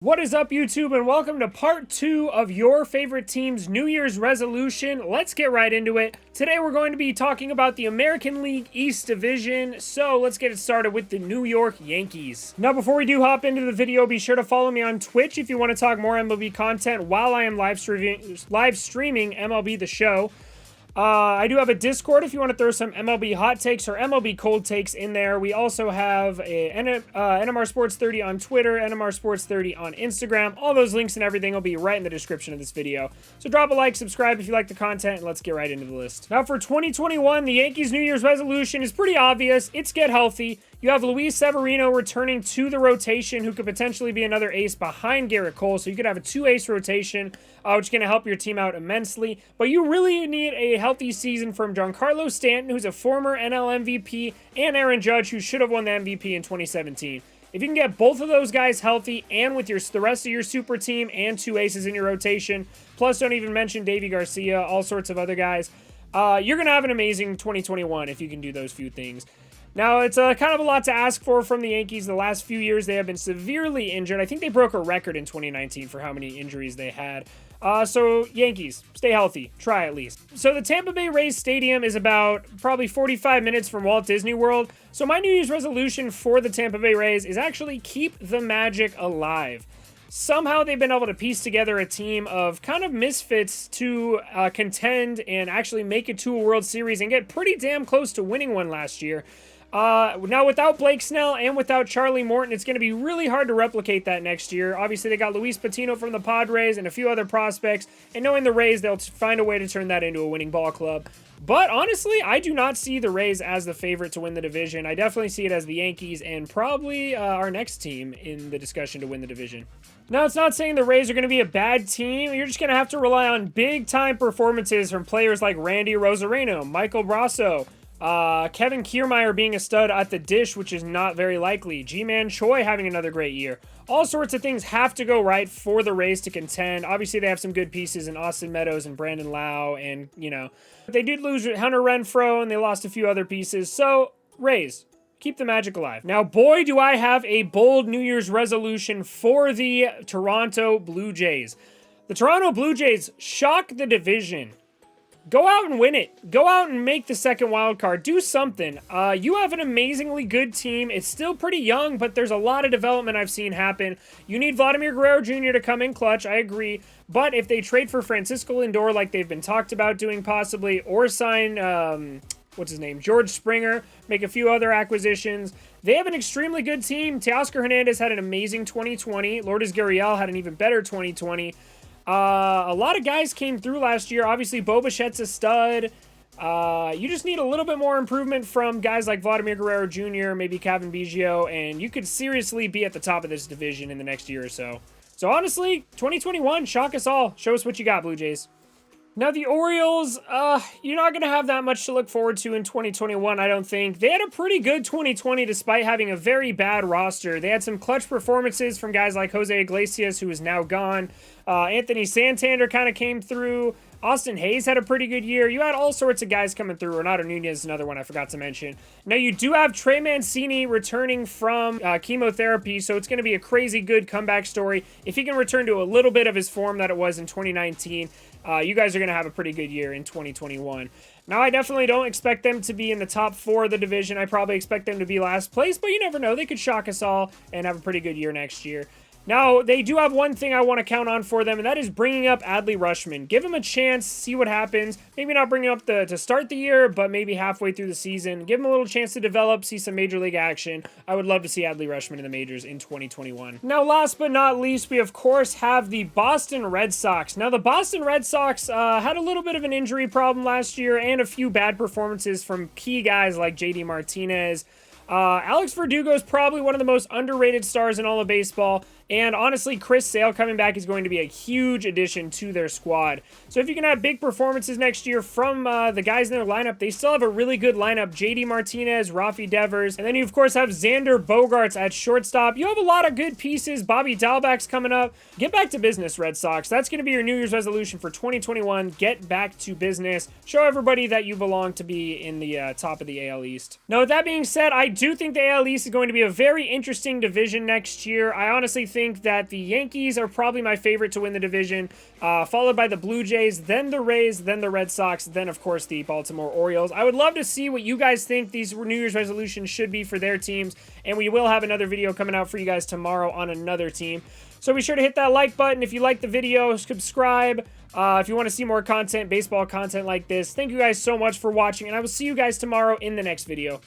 What is up, YouTube, and welcome to part 2 of your favorite team's New Year's resolution. Let's get right into it. Today we're going to be talking about the American League East Division, so let's get it started with the New York Yankees. Now, before we do hop into the video, be sure to follow me on Twitch if you want to talk more MLB content while I am live streaming MLB The Show. I do have a Discord if you want to throw some MLB hot takes or MLB cold takes in there. We also have a NMR Sports 30 on Twitter, NMR Sports 30 on Instagram. All those links and everything will be right in the description of this video. So drop a like, subscribe if you like the content, and let's get right into the list. Now for 2021, the Yankees' New Year's resolution is pretty obvious. It's get healthy. You have Luis Severino returning to the rotation, who could potentially be another ace behind Gerrit Cole. So you could have a two-ace rotation, which is going to help your team out immensely. But you really need a healthy season from Giancarlo Stanton, who's a former NL MVP, and Aaron Judge, who should have won the MVP in 2017. If you can get both of those guys healthy and with the rest of your super team and two aces in your rotation, plus don't even mention Davy Garcia, all sorts of other guys, you're going to have an amazing 2021 if you can do those few things. Now, it's kind of a lot to ask for from the Yankees. The last few years, they have been severely injured. I think they broke a record in 2019 for how many injuries they had. So, Yankees, stay healthy. Try at least. So, the Tampa Bay Rays Stadium is about probably 45 minutes from Walt Disney World. So, my New Year's resolution for the Tampa Bay Rays is actually keep the magic alive. Somehow they've been able to piece together a team of kind of misfits to contend and actually make it to a World Series and get pretty damn close to winning one last year. Now, without Blake Snell and without Charlie Morton, it's going to be really hard to replicate that next year. Obviously, they got Luis Patino from the Padres and a few other prospects, and knowing the Rays, they'll find a way to turn that into a winning ball club. But honestly, I do not see the Rays as the favorite to win the division. I definitely see it as the Yankees and probably our next team in the discussion to win the division. Now, it's not saying the Rays are going to be a bad team. You're just going to have to rely on big-time performances from players like Randy Rosarino, Michael Brasso, Kevin Kiermaier being a stud at the dish, which is not very likely. Ji-Man Choi having another great year. All sorts of things have to go right for the Rays to contend. Obviously, they have some good pieces in Austin Meadows and Brandon Lau, and, you know, they did lose Hunter Renfroe, and they lost a few other pieces. So, Rays, keep the magic alive. Now, boy, do I have a bold New Year's resolution for the Toronto Blue Jays. The Toronto Blue Jays shock the division. Go out and win it. Go out and make the second wild card. Do something. You have an amazingly good team. It's still pretty young, but there's a lot of development I've seen happen. You need Vladimir Guerrero Jr. to come in clutch, I agree. But if they trade for Francisco Lindor like they've been talked about doing possibly, or sign, what's his name, George Springer, make a few other acquisitions, they have an extremely good team. Teoscar Hernandez had an amazing 2020. Lourdes Gurriel had an even better 2020. A lot of guys came through last year. Obviously, Bo Bichette's a stud. You just need a little bit more improvement from guys like Vladimir Guerrero Jr., maybe Cavan Biggio, and you could seriously be at the top of this division in the next year or so. So honestly, 2021, shock us all. Show us what you got, Blue Jays. Now, the Orioles, you're not going to have that much to look forward to in 2021, I don't think. They had a pretty good 2020 despite having a very bad roster. They had some clutch performances from guys like Jose Iglesias, who is now gone. Anthony Santander kind of came through. Austin Hayes had a pretty good year. You had all sorts of guys coming through. Renato Nunez, another one I forgot to mention. Now, you do have Trey Mancini returning from chemotherapy, so it's going to be a crazy good comeback story. If he can return to a little bit of his form that it was in 2019, you guys are going to have a pretty good year in 2021. Now, I definitely don't expect them to be in the top 4 of the division. I probably expect them to be last place, but you never know. They could shock us all and have a pretty good year next year. Now, they do have one thing I want to count on for them, and that is bringing up Adley Rutschman. Give him a chance, see what happens. Maybe not bring him up to start the year, but maybe halfway through the season. Give him a little chance to develop, see some Major League action. I would love to see Adley Rutschman in the majors in 2021. Now, last but not least, we of course have the Boston Red Sox. Now, the Boston Red Sox had a little bit of an injury problem last year and a few bad performances from key guys like JD Martinez. Alex Verdugo is probably one of the most underrated stars in all of baseball. And honestly, Chris Sale coming back is going to be a huge addition to their squad. So if you can have big performances next year from the guys in their lineup, they still have a really good lineup. JD Martinez, Rafi Devers, and then you of course have Xander Bogaerts at shortstop. You have a lot of good pieces. Bobby Dalbec's coming up. Get back to business, Red Sox. That's going to be your New Year's resolution for 2021. Get back to business. Show everybody that you belong to be in the top of the AL East. Now, with that being said, I do think the AL East is going to be a very interesting division next year. I honestly think think that the Yankees are probably my favorite to win the division, followed by the Blue Jays, then the Rays, then the Red Sox, then, of course, the Baltimore Orioles. I would love to see what you guys think these New Year's resolutions should be for their teams, and we will have another video coming out for you guys tomorrow on another team. So be sure to hit that like button if you like the video, subscribe if you want to see more content, baseball content like this. Thank you guys so much for watching, and I will see you guys tomorrow in the next video.